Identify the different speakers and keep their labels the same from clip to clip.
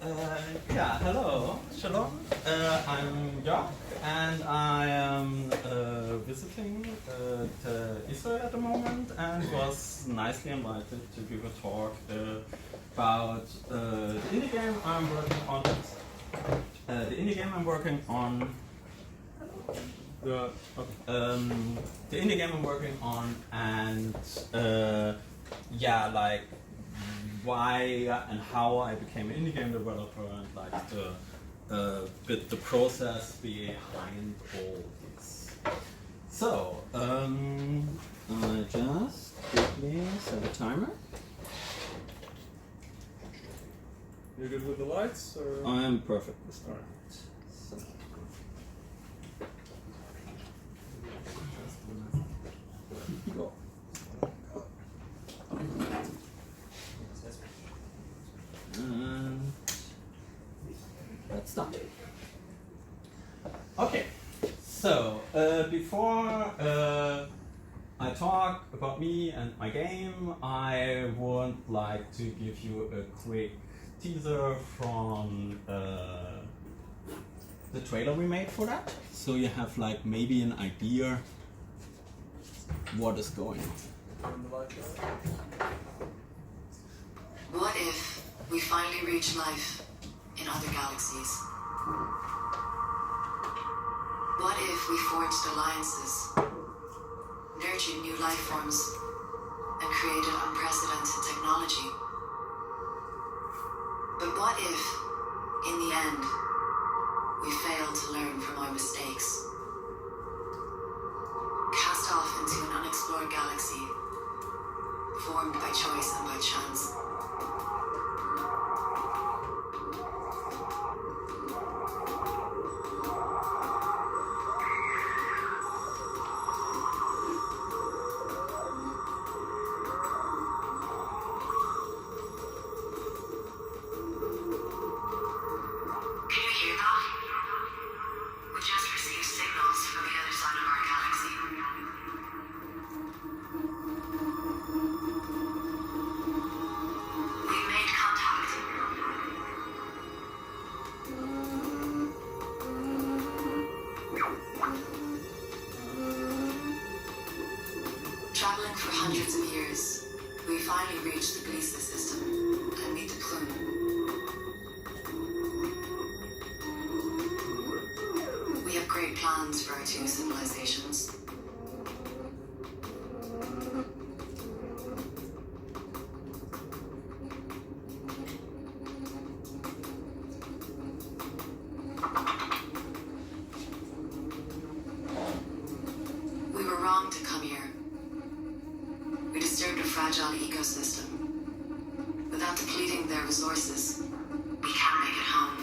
Speaker 1: Yeah, hello, shalom. I'm Jörg, and I am visiting Israel at the moment, and was nicely invited to give a talk about the indie game I'm working on. The indie game I'm working on. The indie game I'm working on, and yeah, like why and how I became an indie game developer, and like the process behind all this. So I just quickly set a timer.
Speaker 2: You're good with the lights, or?
Speaker 1: I am perfect with that. So. Go. And let's start. Okay, so before I talk about me and my game, I would like to give you a quick teaser from the trailer we made for that, so you have like maybe an idea what is going on.
Speaker 3: What if we finally reach life in other galaxies? What if we forged alliances, nurtured new life forms, and created unprecedented technology? But what if, in the end, we failed to learn from our mistakes? Cast off into an unexplored galaxy, formed by choice and by chance. Traveling for hundreds of years, we finally reached the Gliese system and meet the Plume. We have great plans for our two civilizations. We were wrong to come here. We disturbed a fragile ecosystem. Without depleting their resources, we can't make it home.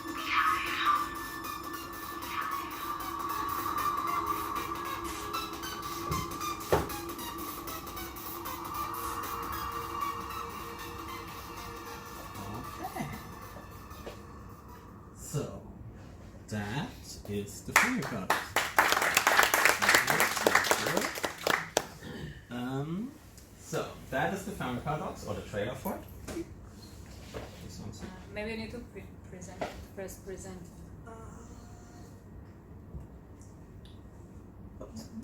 Speaker 3: We can't make it home.
Speaker 1: Okay. So that is the Fermi Paradox. So that is the Fermi Paradox, or the trailer for it.
Speaker 4: Maybe you need to present. First present.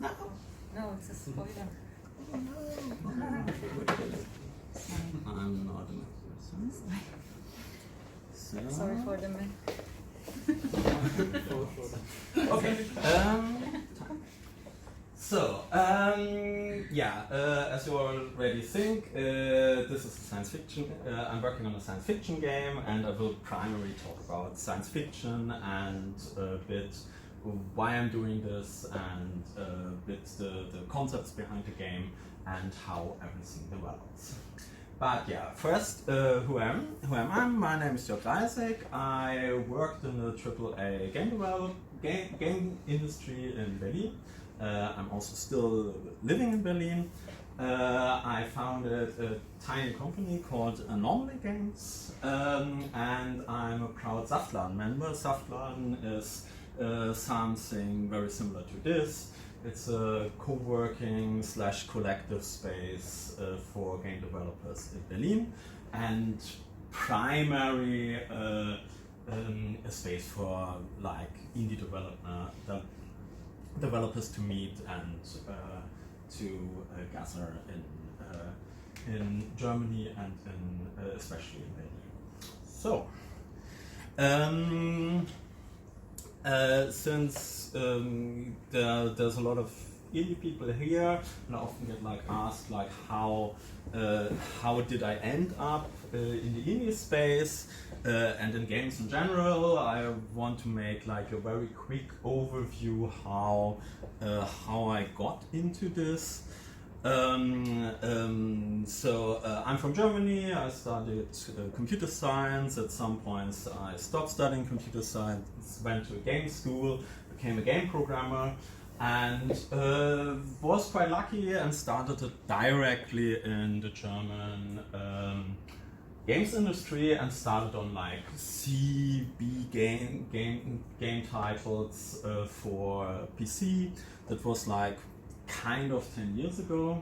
Speaker 1: No.
Speaker 4: No, it's a spoiler.
Speaker 1: I'm not a person. So.
Speaker 4: Sorry for the man.
Speaker 1: Okay. So, yeah, as you already think, this is a science fiction. I'm working on a science fiction game, and I will primarily talk about science fiction and a bit why I'm doing this, and a bit the concepts behind the game and how everything develops. But yeah, first, who am I? My name is Jörg Reisig. I worked in the AAA game industry in Berlin. I'm also still living in Berlin. I founded a tiny company called Anomaly Games, and I'm a proud Saftladen member. Saftladen is something very similar to this. It's a co-working / collective space for game developers in Berlin, and primary a space for like indie developers to meet and to gather in Germany and especially in Berlin. So, since there's a lot of indie people here, and I often get like asked like how did I end up in the indie space and in games in general. I want to make like a very quick overview how I got into this. So I'm from Germany. I studied computer science. At some points I stopped studying computer science, went to a game school, became a game programmer, and was quite lucky and started it directly in the German games industry and started on like C, B game titles for PC. That was like kind of 10 years ago,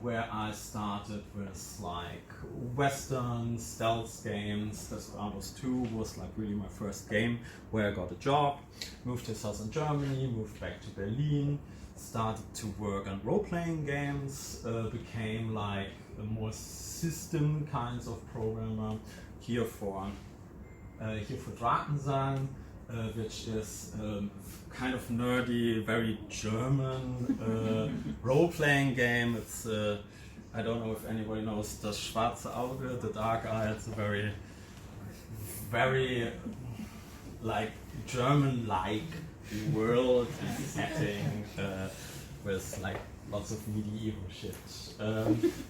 Speaker 1: where I started with like Western stealth games. Desperados 2 was like really my first game where I got a job, moved to southern Germany, moved back to Berlin, started to work on role-playing games, became like a more system kinds of programmer here for Drakensang, which is kind of nerdy, very German role-playing game. It's I don't know if anybody knows Das Schwarze Auge, the Dark Eye. It's a very, very like German-like world and setting with like lots of medieval shit.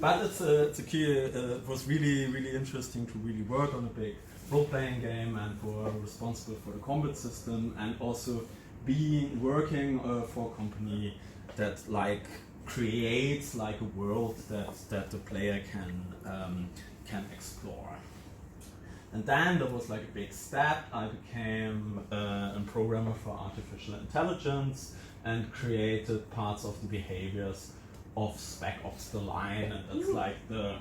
Speaker 1: But it's a key. It was really interesting to really work on a big role-playing game and were responsible for the combat system and also working for a company that like creates like a world that the player can explore. And then there was like a big step. I became a programmer for artificial intelligence and created parts of the behaviors of Spec Ops: The Line, and that's like the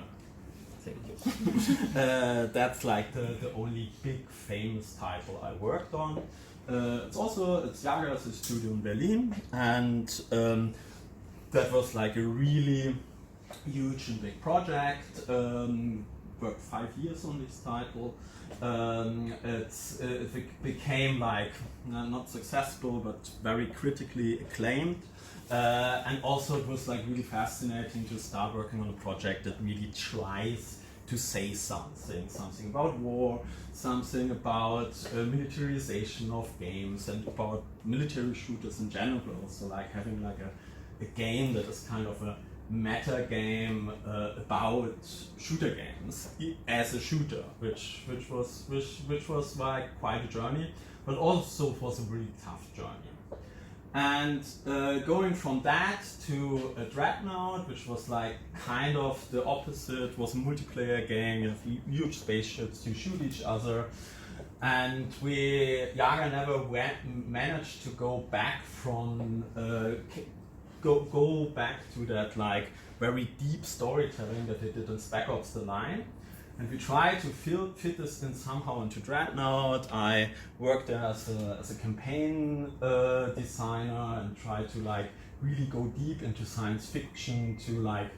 Speaker 1: that's like the only big famous title I worked on. It's Jager's studio in Berlin, and that was like a really huge and big project. Worked 5 years on this title. It became like not successful, but very critically acclaimed. And also it was like really fascinating to start working on a project that really tries to say something about war, something about militarization of games and about military shooters in general. So like having like a game that is kind of a meta game about shooter games as a shooter, which was like quite a journey, but also it was a really tough journey. And going from that to a Dreadnought, which was like kind of the opposite, was a multiplayer game. You have huge spaceships, you shoot each other, and Jager never managed to go back from go back to that like very deep storytelling that they did in Spec Ops: The Line. And we tried to fit this in somehow into Dreadnought. I worked there as a campaign designer and tried to like really go deep into science fiction to like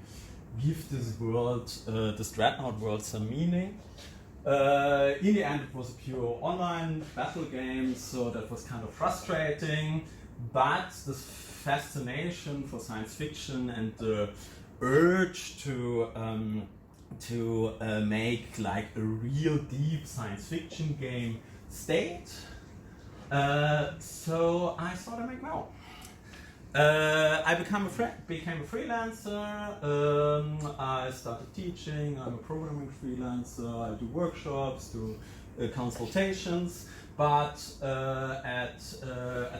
Speaker 1: give this world, this Dreadnought world, some meaning. In the end, it was a pure online battle game, so that was kind of frustrating. But this fascination for science fiction and the urge to make like a real deep science fiction game stayed. So I thought I'd make my own. I became a freelancer. I started teaching. I'm a programming freelancer. I do workshops, do consultations. But at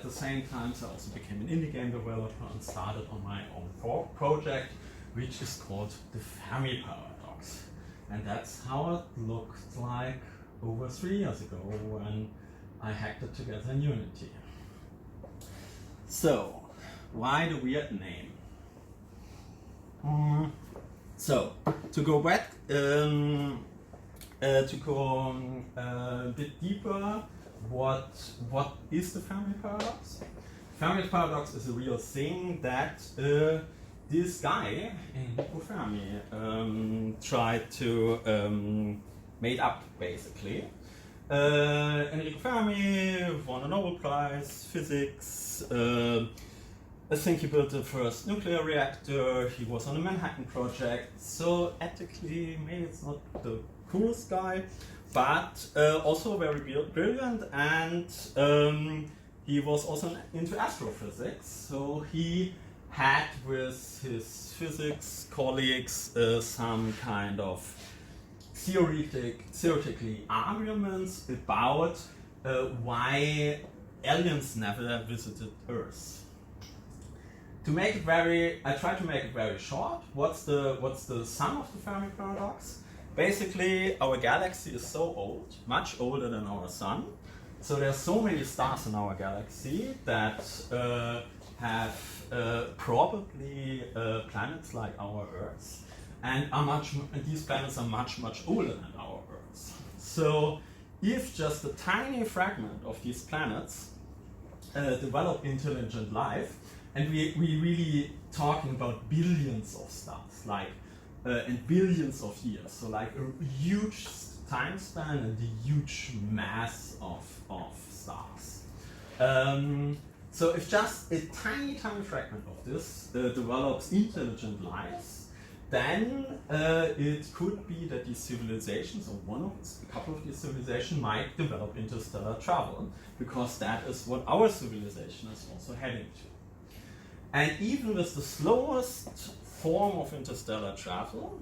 Speaker 1: the same time, I also became an indie game developer and started on my own project, which is called the Fermi Paradox. And that's how it looked like over 3 years ago when I hacked it together in Unity. So, why the weird name? So, to go back, to go a bit deeper, what is the Fermi Paradox? Fermi Paradox is a real thing that this guy, Enrico Fermi, tried to made up, basically. Enrico Fermi won a Nobel Prize, physics. I think he built the first nuclear reactor. He was on the Manhattan Project. So ethically, maybe it's not the coolest guy, but also very brilliant. And he was also into astrophysics. So he had with his physics colleagues some kind of theoretically arguments about why aliens never visited Earth. To make it I try to make it very short. What's the sum of the Fermi Paradox? Basically, our galaxy is so old, much older than our sun. So there are so many stars in our galaxy that have probably planets like our Earth, and these planets are much older than our Earth. So if just a tiny fragment of these planets develop intelligent life, and we really talking about billions of stars, like and billions of years, so like a huge time span and a huge mass of stars. So if just a tiny fragment of this develops intelligent lives, then it could be that these civilizations, or a couple of these civilizations, might develop interstellar travel, because that is what our civilization is also heading to. And even with the slowest form of interstellar travel,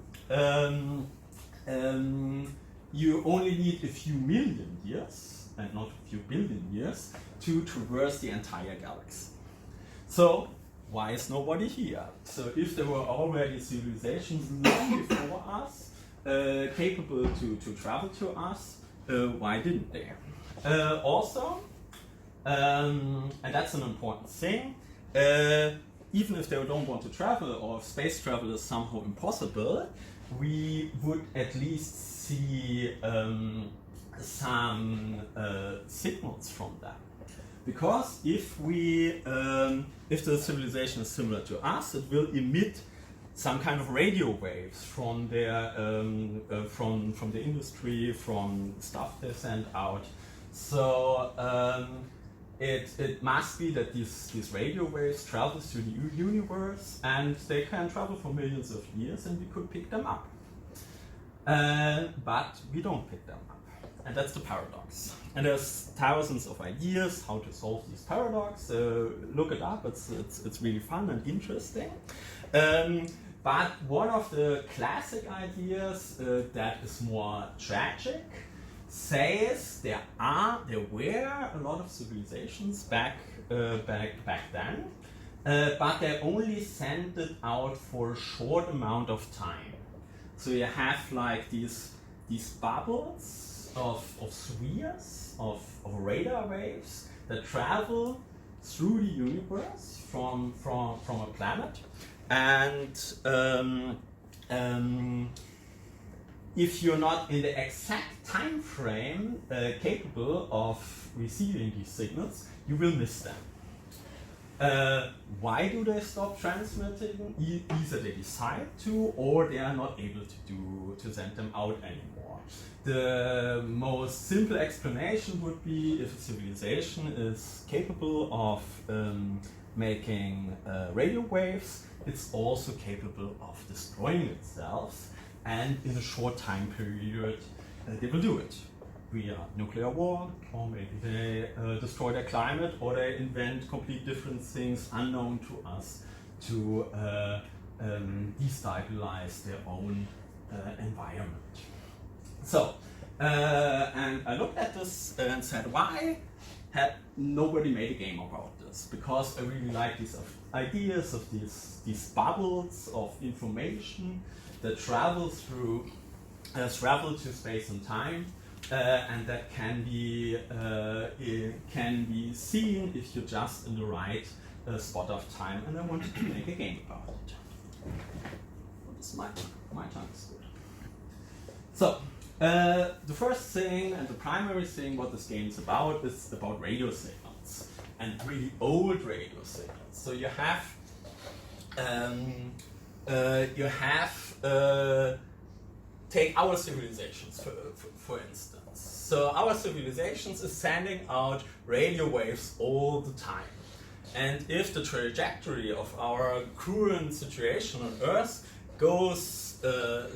Speaker 1: you only need a few million years, and not a few billion years, to traverse the entire galaxy. So why is nobody here? So if there were already civilizations long before us, capable to travel to us, why didn't they? Also, and that's an important thing, even if they don't want to travel, or if space travel is somehow impossible, we would at least see some signals from them. Because if the civilization is similar to us, it will emit some kind of radio waves from their from the industry, from stuff they send out. So it must be that these radio waves travel through the universe, and they can travel for millions of years, and we could pick them up. But we don't pick them up, and that's the paradox. And there's thousands of ideas how to solve these paradox. Look it up; it's really fun and interesting. But one of the classic ideas that is more tragic says there were a lot of civilizations back then, but they only sent it out for a short amount of time. So you have like these bubbles of spheres of radar waves that travel through the universe from a planet, and if you're not in the exact time frame capable of receiving these signals, you will miss them. Why do they stop transmitting? Either they decide to, or they are not able to send them out anymore. The most simple explanation would be if a civilization is capable of making radio waves, it's also capable of destroying itself, and in a short time period they will do it via nuclear war, or maybe they destroy their climate, or they invent complete different things unknown to us to destabilize their own environment. So, and I looked at this and said, why had nobody made a game about this? Because I really like these ideas of these bubbles of information that travel to space and time, and that can be seen if you're just in the right spot of time. And I wanted to make a game about it. What is my tongue is good. So The first thing and the primary thing what this game is about radio signals, and really old radio signals. So you have take our civilizations for instance. So our civilizations is sending out radio waves all the time. And if the trajectory of our current situation on Earth goes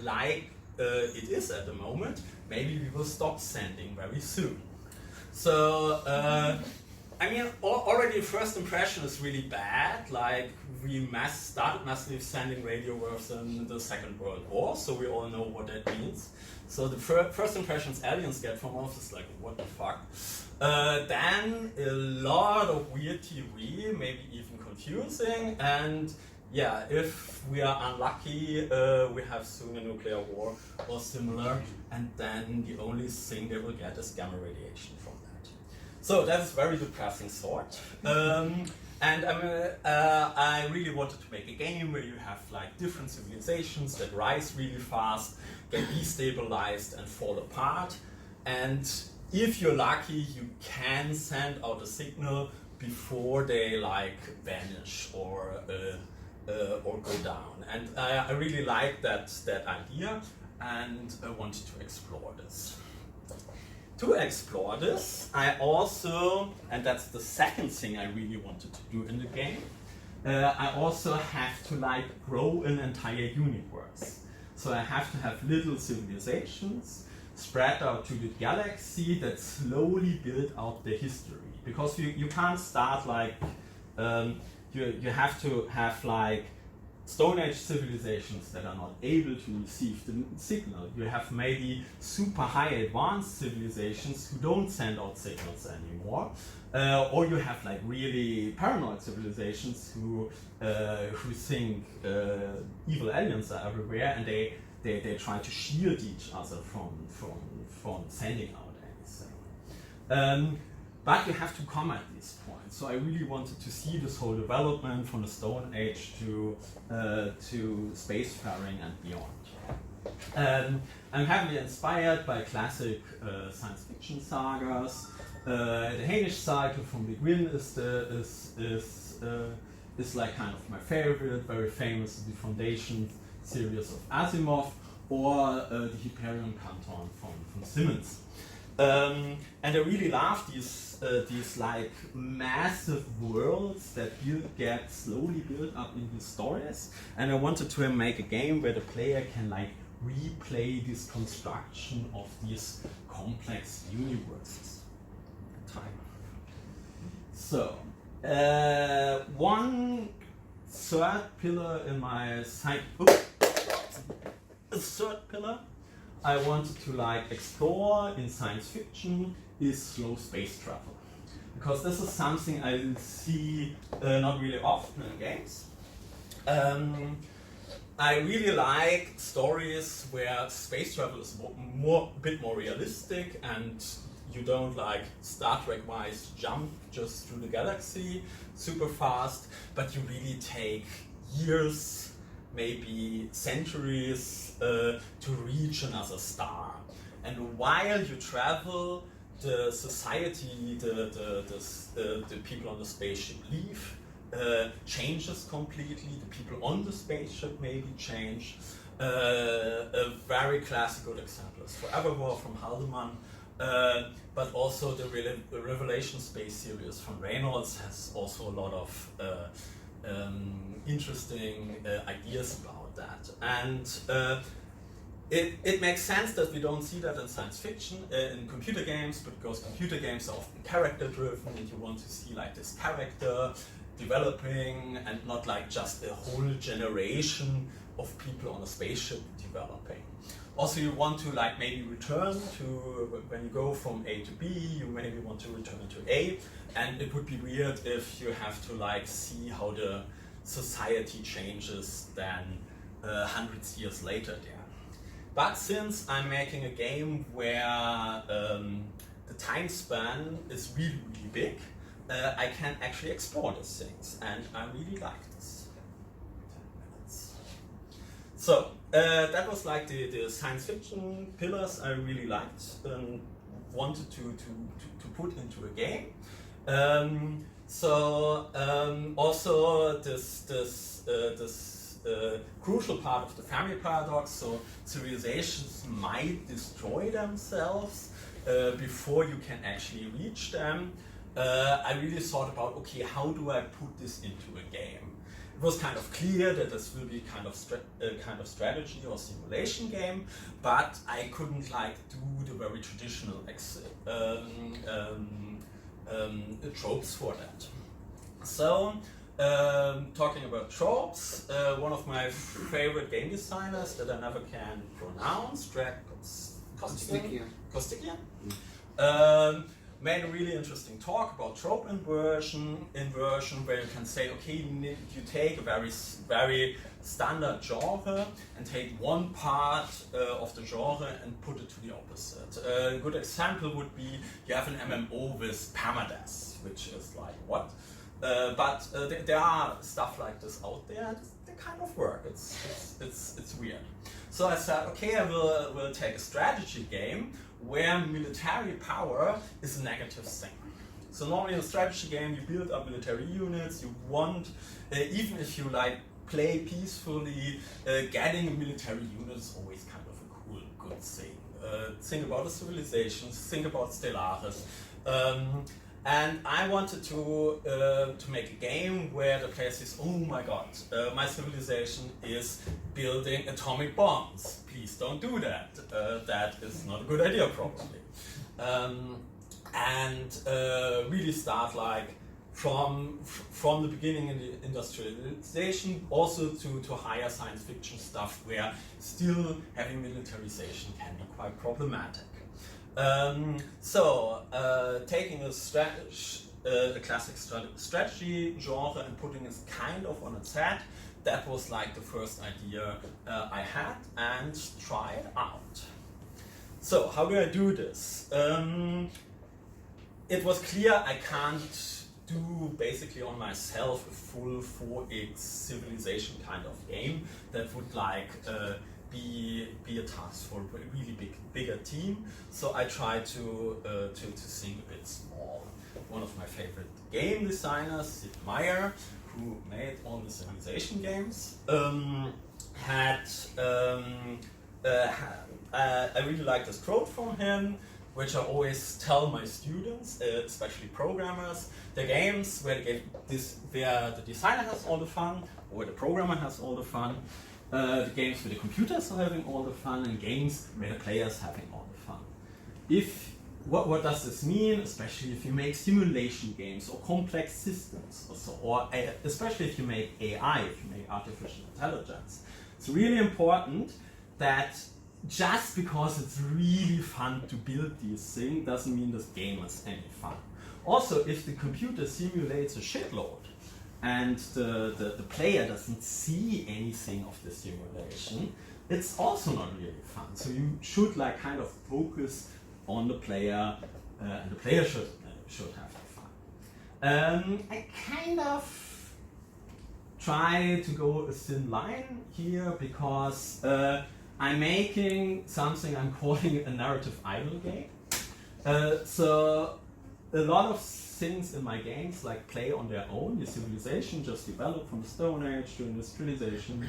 Speaker 1: like it is at the moment, maybe we will stop sending very soon. So, I mean, already first impression is really bad. Like, we started massively sending radio waves in the Second World War, so we all know what that means. So the first impressions aliens get from us is like, what the fuck? Then a lot of weird TV, maybe even confusing, and yeah, if we are unlucky, we have soon a nuclear war or similar, and then the only thing they will get is gamma radiation from that. So that is very depressing thought. And I really wanted to make a game where you have like different civilizations that rise really fast, get destabilized and fall apart. And if you're lucky, you can send out a signal before they like vanish or go down. And I really like that idea, and I wanted to explore this. To explore this, I also, and that's the second thing I really wanted to do in the game, I also have to like grow an entire universe. So I have to have little civilizations spread out to the galaxy that slowly build out the history. Because you can't start like, you have to have like Stone Age civilizations that are not able to receive the signal. You have maybe super high advanced civilizations who don't send out signals anymore. Or you have like really paranoid civilizations who think evil aliens are everywhere, and they try to shield each other from sending out anything. But you have to come at these points. So I really wanted to see this whole development from the Stone Age to spacefaring and beyond. I'm heavily inspired by classic science fiction sagas. The Danish cycle from the Gwyn is like kind of my favorite, very famous, the Foundation series of Asimov, or the Hyperion Canton from Simmons. And I really love these like massive worlds that get slowly built up in these stories. And I wanted to make a game where the player can like replay this construction of these complex universes. Time. So, one third pillar in my third pillar I wanted to like explore in science fiction is slow space travel, because this is something I see not really often in games. I really like stories where space travel is a bit more realistic, and you don't like Star Trek wise jump just through the galaxy super fast, but you really take years, maybe centuries to reach another star. And while you travel, the society, the people on the spaceship leave, changes completely. The people on the spaceship maybe change. A very classical example is Forevermore from Haldeman, but also the Revelation Space series from Reynolds has also a lot of interesting ideas about that. And it makes sense that we don't see that in science fiction, in computer games, because computer games are often character driven, and you want to see like this character developing, and not like just a whole generation of people on a spaceship developing. Also, you want to like maybe return to, when you go from A to B, you maybe want to return to A, and it would be weird if you have to like see how the society changes then hundreds of years later there. But since I'm making a game where the time span is really, really big, I can actually explore these things, and I really like this. 10 minutes. So that was like the science fiction pillars I really liked and wanted to put into a game. Also this crucial part of the Fermi Paradox, so civilizations might destroy themselves before you can actually reach them. I really thought about, okay, how do I put this into a game? It was kind of clear that this will be kind of strategy or simulation game, but I couldn't like do the very traditional tropes for that. So, talking about tropes, one of my favorite game designers that I never can pronounce, Kostikian, made a really interesting talk about trope inversion, where you can say, okay, you take a very standard genre and take one part of the genre and put it to the opposite. A good example would be you have an MMO with permadeath, which is like what? But there are stuff like this out there. They kind of work. It's weird. So I said, okay, I will take a strategy game where military power is a negative thing. So normally in a strategy game, you build up military units. You want, even if you like play peacefully, getting a military unit is always kind of a cool, good thing. Think about the civilizations. Think about Stellaris. And I wanted to make a game where the player says, oh my god, my civilization is building atomic bombs. Please don't do that. That is not a good idea, probably. And really start like from the beginning in the industrialization, also to higher science fiction stuff where still having militarization can be quite problematic. Taking a classic strategy genre and putting it kind of on its head, that was like the first idea I had and tried out. So how do I do this? It was clear I can't do basically on myself a full 4X civilization kind of game that would like be a task for a really bigger team. So I tried to think a bit small. One of my favorite game designers, Sid Meier, who made all the civilization games, I really like this quote from him, which I always tell my students, especially programmers, the games where the designer has all the fun, or where the programmer has all the fun, the games where the computers are having all the fun, and games where the players having all the fun. What does this mean? Especially if you make simulation games or complex systems, or especially if you make AI, if you make artificial intelligence. It's really important that just because it's really fun to build these things doesn't mean this game is any fun. Also, if the computer simulates a shitload and the player doesn't see anything of the simulation, it's also not really fun. So you should like kind of focus on the player, and the player should have the fun. I kind of try to go a thin line here because I'm making something I'm calling a narrative idle game. So a lot of things in my games like play on their own. The civilization just developed from the Stone Age to industrialization,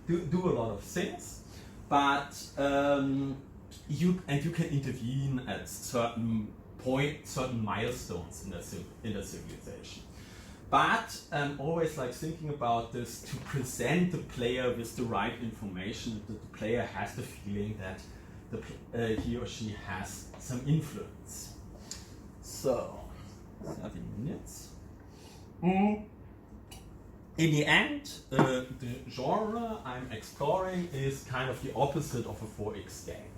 Speaker 1: do a lot of things, but you can intervene at certain milestones in the civilization. But I'm always like thinking about this to present the player with the right information, that the player has the feeling that he or she has some influence. So, 30 minutes. In the end, the genre I'm exploring is kind of the opposite of a 4X game.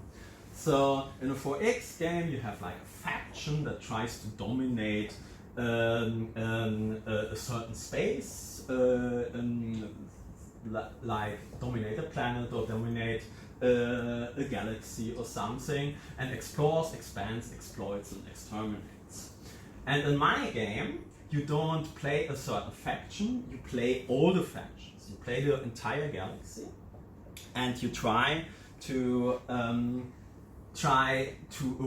Speaker 1: So in a 4X game, you have like a faction that tries to dominate a certain space, like dominate a planet or dominate a galaxy or something, and explores, expands, exploits, and exterminates. And in my game, you don't play a certain faction, you play all the factions. You play the entire galaxy, and you try to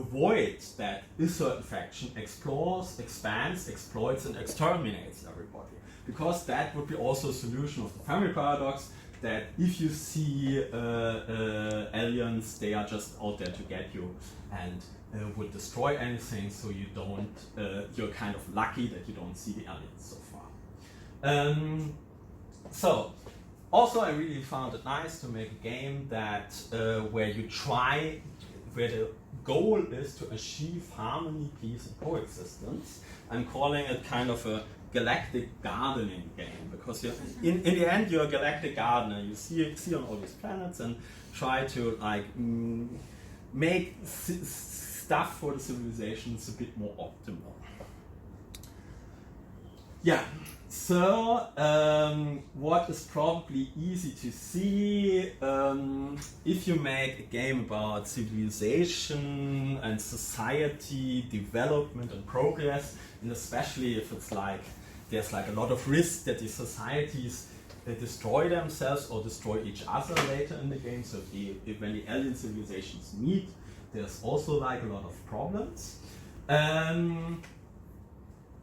Speaker 1: avoid that a certain faction explores, expands, exploits, and exterminates everybody. Because that would be also a solution of the Fermi Paradox, that if you see aliens, they are just out there to get you and would destroy anything, so you don't, you're kind of lucky that you don't see the aliens so far. So, also I really found it nice to make a game that where the goal is to achieve harmony, peace, and coexistence. I'm calling it kind of a galactic gardening game, because in the end you're a galactic gardener. You see on all these planets and try to like make stuff for the civilizations a bit more optimal. Yeah, so what is probably easy to see, if you make a game about civilization and society development and progress, and especially if it's like there's like a lot of risk that these societies destroy themselves or destroy each other later in the game. So when the alien civilizations meet, there's also like a lot of problems.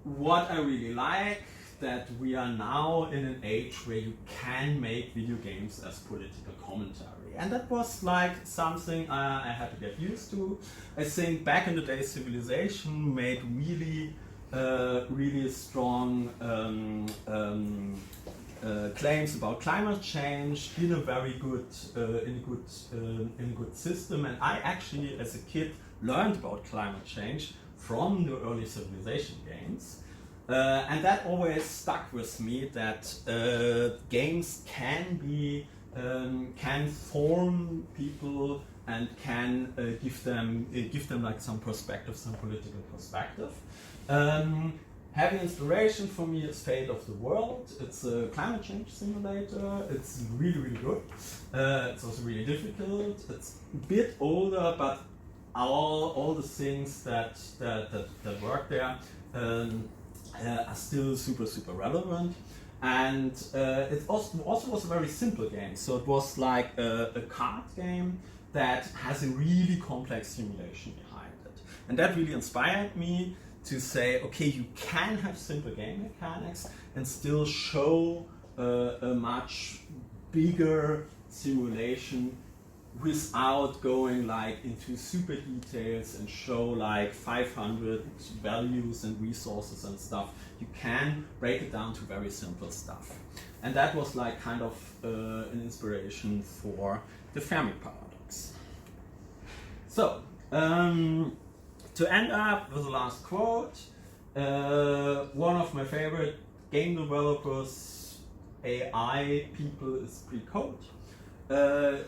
Speaker 1: What I really like, that we are now in an age where you can make video games as political commentary. And that was like something I had to get used to. I think back in the day, Civilization made really strong claims about climate change in a very good, in a good system. And I actually, as a kid, learned about climate change from the early Civilization games. And that always stuck with me, that games can form people and can give them like some perspective, some political perspective. Heavy inspiration for me is Fate of the World. It's a climate change simulator. It's really, really good. It's also really difficult. It's a bit older, but all the things that work there are still super, super relevant. And it also was a very simple game. So it was like a card game that has a really complex simulation behind it. And that really inspired me to say, okay, you can have simple game mechanics and still show a much bigger simulation without going like into super details and show like 500 values and resources and stuff. You can break it down to very simple stuff. And that was like kind of an inspiration for the Fermi Paradox. So, to end up with the last quote, one of my favorite game developers, AI people, is Pre-Code.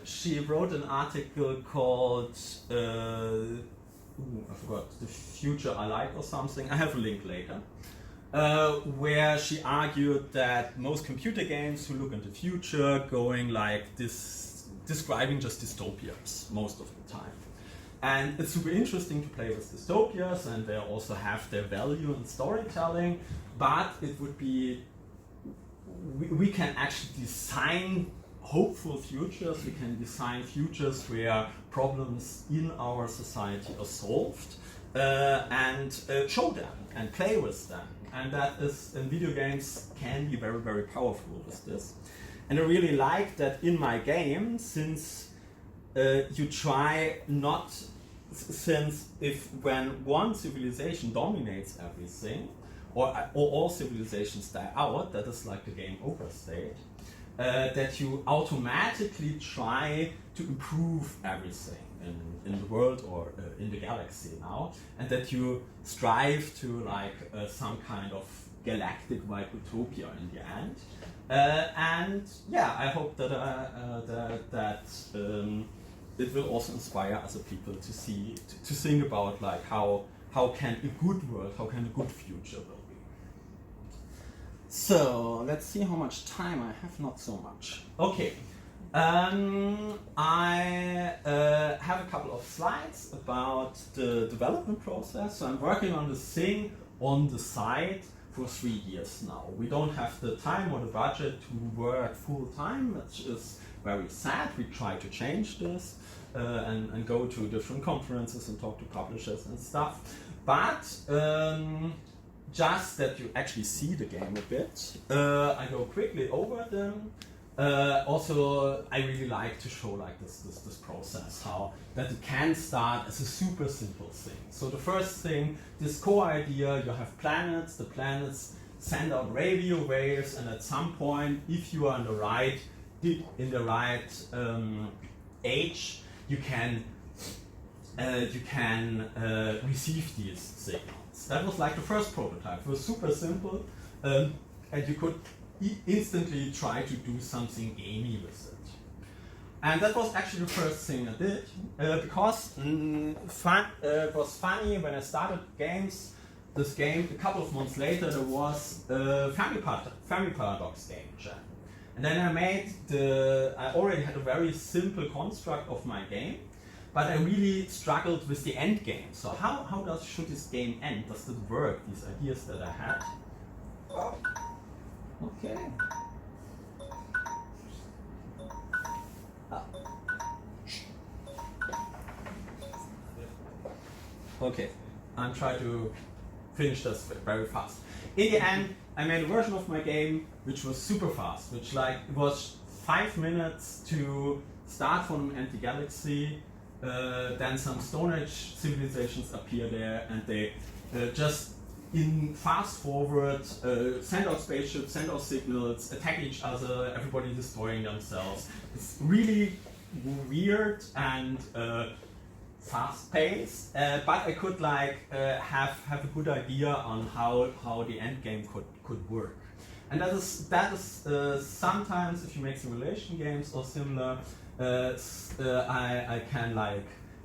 Speaker 1: She wrote an article called, I forgot, The Future I Like or something. I have a link later. Where she argued that most computer games who look into the future going like this, describing just dystopias most of the time. And it's super interesting to play with dystopias, and they also have their value in storytelling, but it would be, we can actually design hopeful futures. We can design futures where problems in our society are solved, and show them and play with them. And that is, in video games, can be very, very powerful with this. And I really like that in my game, since you try not, since when one civilization dominates everything, or all civilizations die out, that is like the game over state, that you automatically try to improve everything in the world or in the galaxy now, and that you strive to like some kind of galactic-wide utopia in the end. And yeah, I hope that it will also inspire other people to see, to think about like how can a good world, how can a good future will be. So let's see how much time I have. Not so much. Okay. I have a couple of slides about the development process. So I'm working on this thing on the side for 3 years now. We don't have the time or the budget to work full time, which is very sad. We try to change this and go to different conferences and talk to publishers and stuff. But just that you actually see the game a bit, I go quickly over them. Also, I really like to show like this process, how that it can start as a super simple thing. So the first thing, this core idea, you have planets, the planets send out radio waves, and at some point, if you are in the right age, you can receive these signals. That was like the first prototype. It was super simple, and you could instantly try to do something gamey with it. And that was actually the first thing I did, because it was funny when I started this game, a couple of months later there was a Fermi Paradox game jam. And then I already had a very simple construct of my game, but I really struggled with the end game. So how should this game end? Does it work, these ideas that I had? Oh. Okay. Okay, I'm trying to finish this very fast. In the end, I made a version of my game which was super fast, which it was 5 minutes to start from an empty galaxy, then some Stone Age civilizations appear there, and they just in fast forward, send out spaceships, send out signals, attack each other, everybody destroying themselves. It's really weird and fast paced, but I could have a good idea on how the end game could work. And that is sometimes, if you make simulation games or similar, I can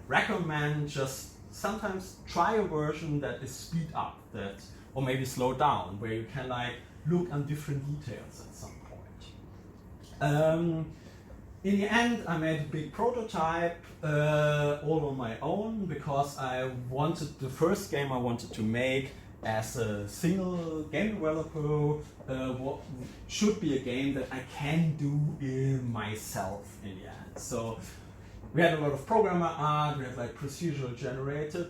Speaker 1: recommend just sometimes try a version that is speed up, or maybe slow down, where you can look at different details at some point. In the end, I made a big prototype all on my own, because the first game I wanted to make as a single game developer should be a game that I can do myself in the end. So we had a lot of programmer art, we had procedural generated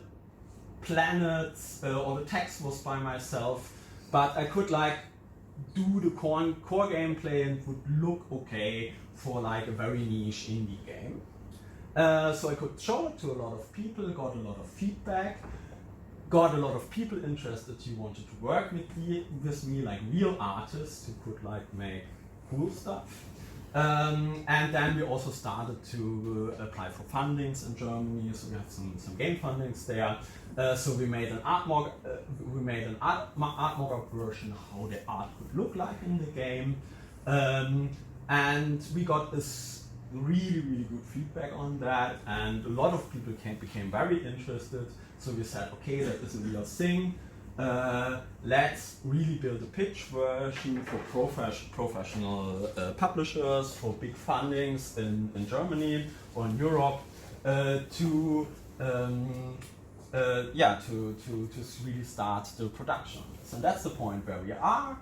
Speaker 1: planets, all the text was by myself, but I could do the core gameplay and it would look okay for a very niche indie game. So I could show it to a lot of people, got a lot of feedback, got a lot of people interested who wanted to work with me, real artists who could make cool stuff. And then we also started to apply for fundings in Germany, so we have some game fundings there. So we made an art mock-up version how the art could look like in the game, and we got this really good feedback on that, and a lot of people became very interested. So we said, okay, that is a real thing. Let's really build a pitch version for professional publishers, for big fundings in Germany or in Europe, to really start the production. So that's the point where we are.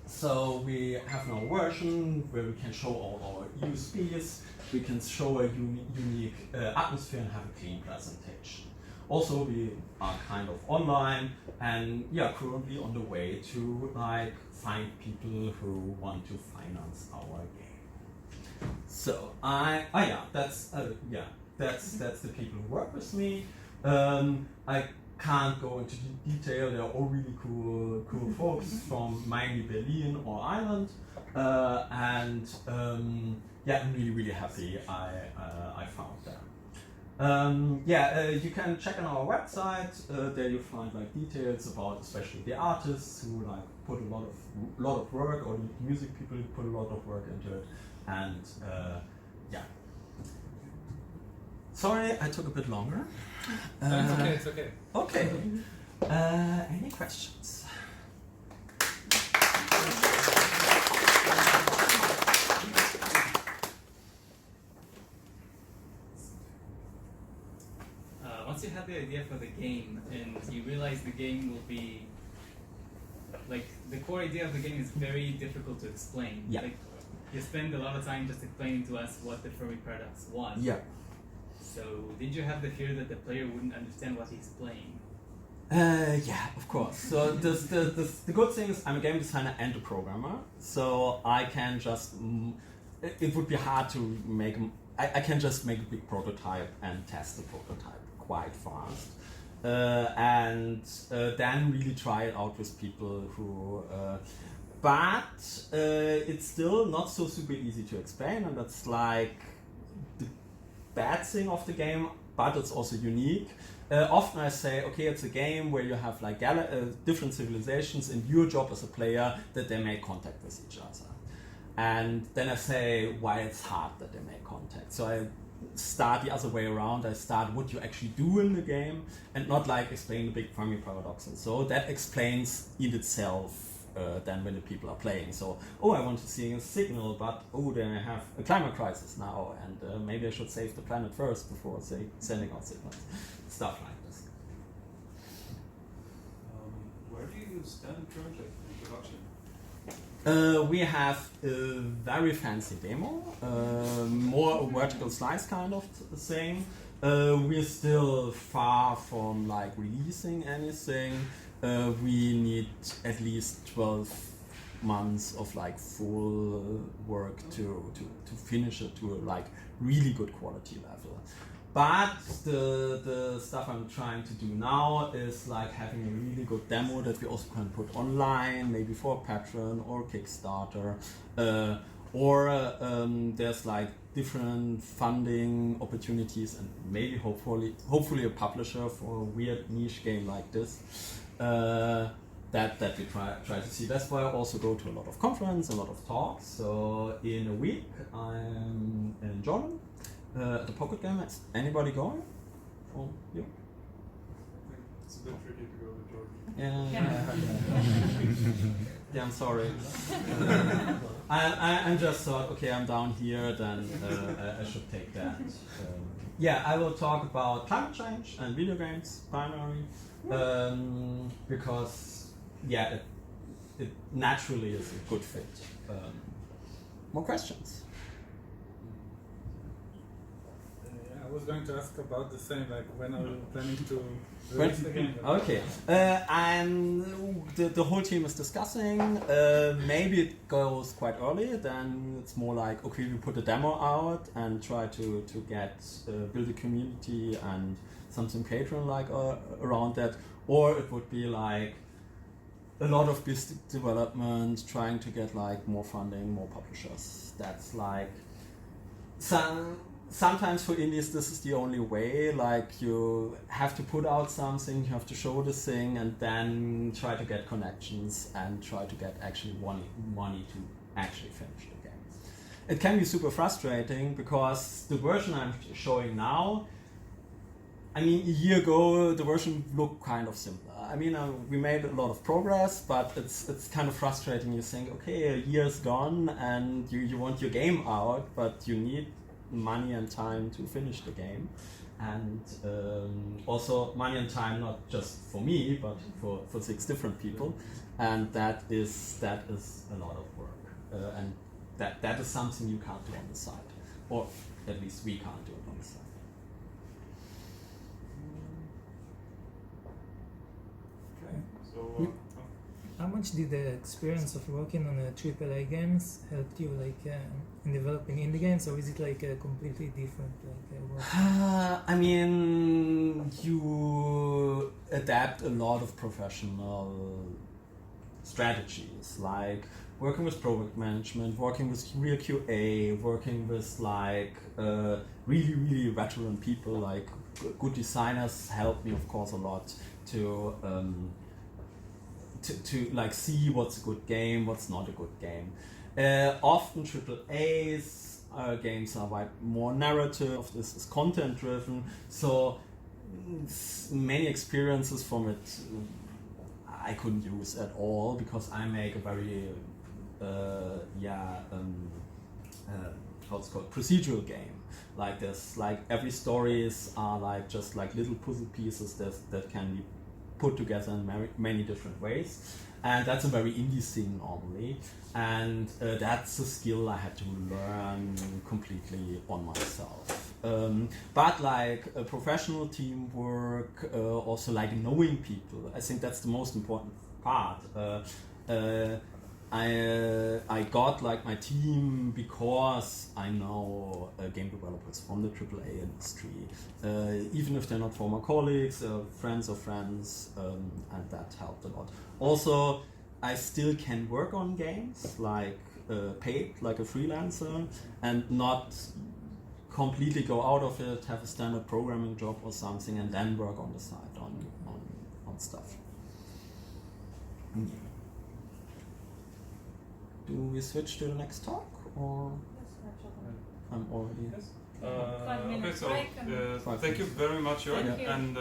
Speaker 1: So we have now a version where we can show all our USPs, we can show a unique atmosphere and have a clean presentation. Also, we are kind of online and currently on the way to find people who want to finance our game. So that's the people who work with me. I can't go into detail. They're all really cool folks from mainly Berlin or Ireland, and I'm really happy I found them. You can check on our website. There you find details about especially the artists who put a lot of work, or the music people who put a lot of work into it, and Sorry, I took a bit longer.
Speaker 2: It's okay.
Speaker 1: Okay. Any questions?
Speaker 5: Once you have the idea for the game and you realize the game will be the core idea of the game is very difficult to explain.
Speaker 1: Yeah.
Speaker 5: you spend a lot of time just explaining to us what the Fermi Paradox was.
Speaker 1: Yeah.
Speaker 5: So did you have the fear that the player wouldn't understand what he's playing?
Speaker 1: Yeah, of course. So the good thing is I'm a game designer and a programmer, so I can just. It would be hard to make. I can just make a big prototype and test the prototype quite fast, and then really try it out with people who. But it's still not so super easy to explain, and that's like the bad thing of the game. But it's also unique. Often I say, okay, it's a game where you have like different civilizations, and your job as a player that they make contact with each other. And then I say why it's hard that they make contact. So I start the other way around. I start what you actually do in the game, and not like explain the big Fermi Paradox. And so that explains in itself. Than when the people are playing. So, I want to see a signal, but then I have a climate crisis now, and maybe I should save the planet first before sending out signals. Stuff like this.
Speaker 6: Where do you stand currently in production?
Speaker 1: We have a very fancy demo, more a vertical slice kind of thing. We're still far from like releasing anything. We need at least 12 months of like full work to finish it to a like really good quality level. But the stuff I'm trying to do now is like having a really good demo that we also can put online, maybe for Patreon or Kickstarter, or there's like different funding opportunities, and maybe hopefully a publisher for a weird niche game like this. That we try to see. That's why I also go to a lot of conferences, a lot of talks. So in a week I'm in Jordan at the Pocket Game. Is anybody going? From you?
Speaker 6: It's a bit tricky to go to Jordan.
Speaker 1: Yeah. Yeah, I'm sorry. I just thought, okay, I'm down here, then I should take that. Yeah, I will talk about climate change and video games primarily. Because it naturally is a good fit. More questions?
Speaker 2: I was going to ask about the same, like when are you planning to release the game?
Speaker 1: Okay, and the whole team is discussing. Maybe it goes quite early. Then it's more like, okay, we put a demo out and try to get build a community and something Patreon like around that, or it would be like a lot of business development, trying to get like more funding, more publishers. That's like sometimes for indies this is the only way. Like you have to put out something, you have to show the thing, and then try to get connections and try to get actually money to actually finish the game. It can be super frustrating because the version I'm showing now, I mean, a year ago the version looked kind of simpler. I mean, we made a lot of progress, but it's kind of frustrating. You think, okay, a year's gone and you want your game out, but you need money and time to finish the game. And also money and time not just for me, but for 6 different people. And that is a lot of work. And that is something you can't do on the side. Or at least we can't do it on the side.
Speaker 6: So,
Speaker 7: How much did the experience of working on AAA games help you, like in developing indie games, or is it like a completely different work?
Speaker 1: I mean, you adapt a lot of professional strategies, like working with product management, working with real QA, working with like really veteran people. Like good designers help me, of course, a lot to like see what's a good game, what's not a good game. Often AAA's games are like more narrative, this is content driven, so many experiences from it I couldn't use at all because I make a very what's it called, procedural game. Like there's like every stories are like just like little puzzle pieces that can be put together in many different ways. And that's a very indie thing normally. And that's a skill I had to learn completely on myself. But like professional teamwork, also like knowing people, I think that's the most important part. I got like my team because I know game developers from the AAA industry, even if they're not former colleagues, friends of friends, and that helped a lot. Also, I still can work on games, like paid, like a freelancer, and not completely go out of it, have a standard programming job or something, and then work on the side on stuff. Yeah. Do we switch to the next talk, or I'm already?
Speaker 6: Yes.
Speaker 4: 5 minutes
Speaker 6: Okay,
Speaker 4: break
Speaker 6: so thank you very much, Jörg,
Speaker 4: Thank you.
Speaker 6: and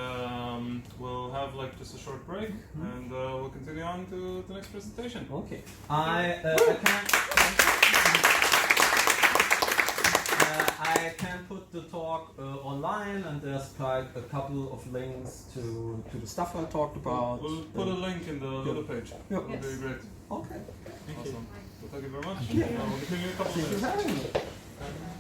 Speaker 6: we'll have like just a short break, and we'll continue on to the next presentation.
Speaker 1: Okay. I can put the talk online, and there's like a couple of links to the stuff I talked about.
Speaker 6: We'll put a link in the Ludo page.
Speaker 1: Yep.
Speaker 6: That'll be great.
Speaker 1: Okay.
Speaker 6: Awesome. Well, thank you very much.
Speaker 1: Yeah.
Speaker 6: We'll continue in a couple of
Speaker 1: Thank you
Speaker 6: minutes.
Speaker 1: for having me.